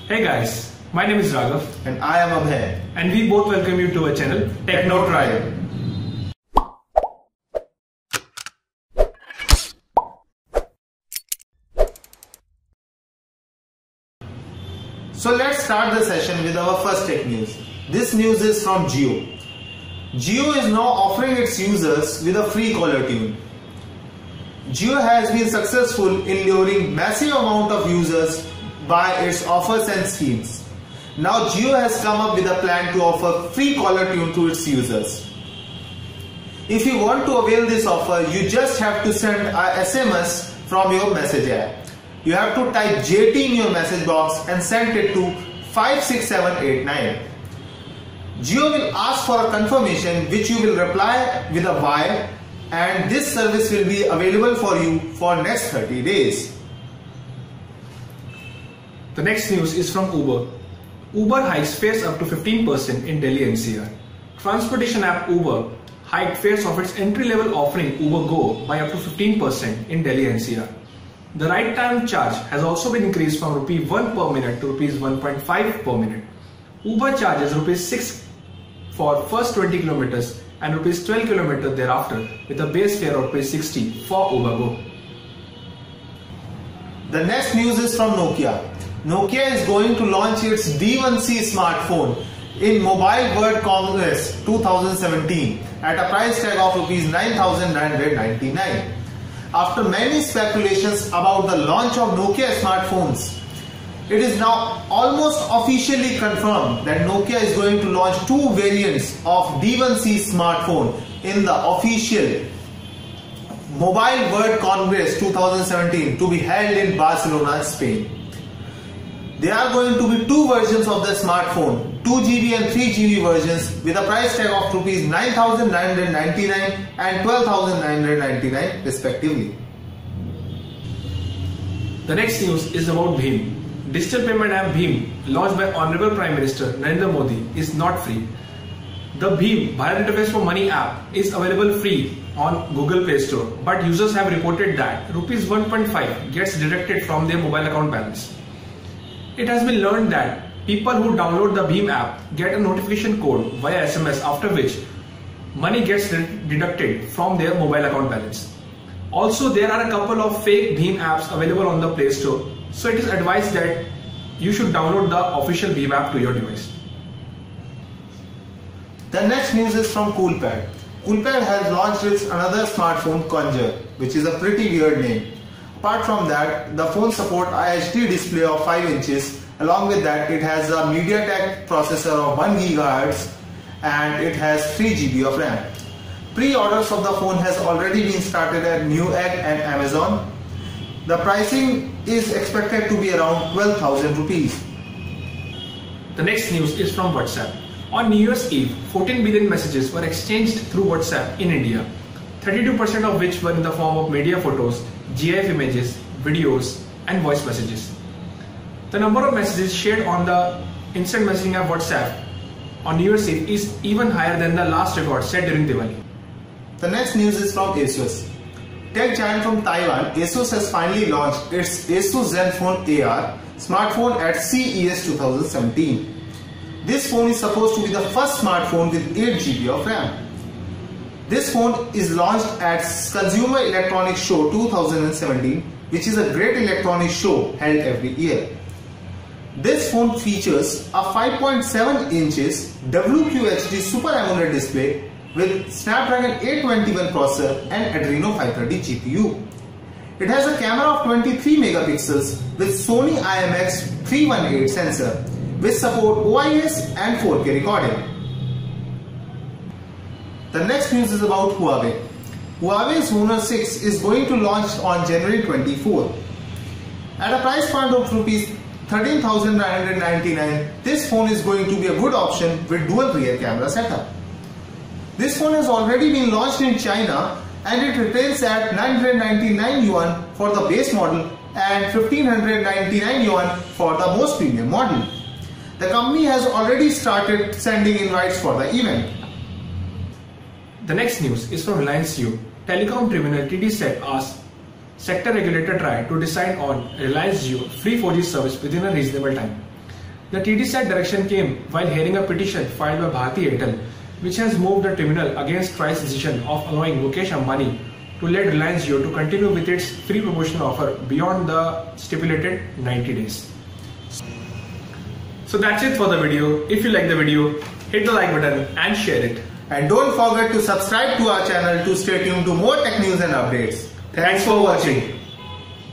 Hey guys, my name is Raghav and I am Abhay, and we both welcome you to our channel Techno Tribe. So let's start the session with our first tech news. This news is from Jio. Jio is now offering its users with a free caller tune. Jio has been successful in luring massive amount of users by its offers and schemes. Now Jio has come up with a plan to offer free caller tune to its users. If you want to avail this offer, you just have to send a SMS from your message app. You have to type JT in your message box and send it to 56789. Jio will ask for a confirmation which you will reply with a Y, and this service will be available for you for next 30 days. The next news is from Uber. Uber hikes fares up to 15% in Delhi NCR. Transportation app Uber hiked fares of its entry-level offering Uber Go by up to 15% in Delhi NCR. The ride time charge has also been increased from ₹1 per minute to ₹1.5 per minute. Uber charges ₹6 for first 20 kilometers and ₹12 kilometers thereafter, with a base fare of ₹60 for Uber Go. The next news is from Nokia. Nokia is going to launch its D1C smartphone in Mobile World Congress 2017 at a price tag of ₹9,999. After many speculations about the launch of Nokia smartphones, it is now almost officially confirmed that Nokia is going to launch two variants of D1C smartphone in the official Mobile World Congress 2017 to be held in Barcelona, Spain. There are going to be two versions of the smartphone, 2GB and 3GB versions, with a price tag of ₹9,999 and ₹12,999 respectively. The next news is about Bheem. Digital payment app Bheem, launched by Honorable Prime Minister Narendra Modi, is not free. The Bheem Bharat Interface for Money app is available free on Google Play Store, but users have reported that ₹1.5 gets deducted from their mobile account balance. It has been learned that people who download the Bheem app get a notification code via SMS, after which money gets deducted from their mobile account balance. Also, there are a couple of fake Bheem apps available on the Play Store, so it is advised that you should download the official Bheem app to your device. The next news is from Coolpad. Coolpad has launched its another smartphone, Conjur, which is a pretty weird name. Apart from that, the phone supports IHD display of 5 inches. Along with that, it has a MediaTek processor of 1 GHz and it has 3GB of RAM. Pre-orders of the phone has already been started at Newegg and Amazon. The pricing is expected to be around 12,000 rupees. The next news is from WhatsApp. On New Year's Eve, 14 billion messages were exchanged through WhatsApp in India, 32% of which were in the form of media photos, GIF images, videos, and voice messages. The number of messages shared on the instant messaging app WhatsApp on New Year's Eve is even higher than the last record set during Diwali. The next news is from ASUS. Tech giant from Taiwan, ASUS has finally launched its ASUS Zenfone AR smartphone at CES 2017. This phone is supposed to be the first smartphone with 8GB of RAM. This phone is launched at Consumer Electronics Show 2017, which is a great electronics show held every year. This phone features a 5.7 inches WQHD Super AMOLED display with Snapdragon 821 processor and Adreno 530 GPU. It has a camera of 23 megapixels with Sony IMX318 sensor, which support OIS and 4K recording. The next news is about Huawei. Huawei's Honor 6 is going to launch on January 24. At a price point of ₹13,999, this phone is going to be a good option with dual rear camera setup. This phone has already been launched in China and it retails at 999 yuan for the base model and 1599 yuan for the most premium model. The company has already started sending invites for the event. The next news is from Reliance Jio. Telecom Tribunal TDSAT asked sector regulator TRAI to decide on Reliance Jio free 4G service within a reasonable time. The TDSAT direction came while hearing a petition filed by Bharti Airtel, which has moved the tribunal against TRAI's decision of allowing Mukesh Ambani to let Reliance Jio to continue with its free promotional offer beyond the stipulated 90 days. So that's it for the video. If you like the video, hit the like button and share it. And don't forget to subscribe to our channel to stay tuned to more tech news and updates. Thanks for watching.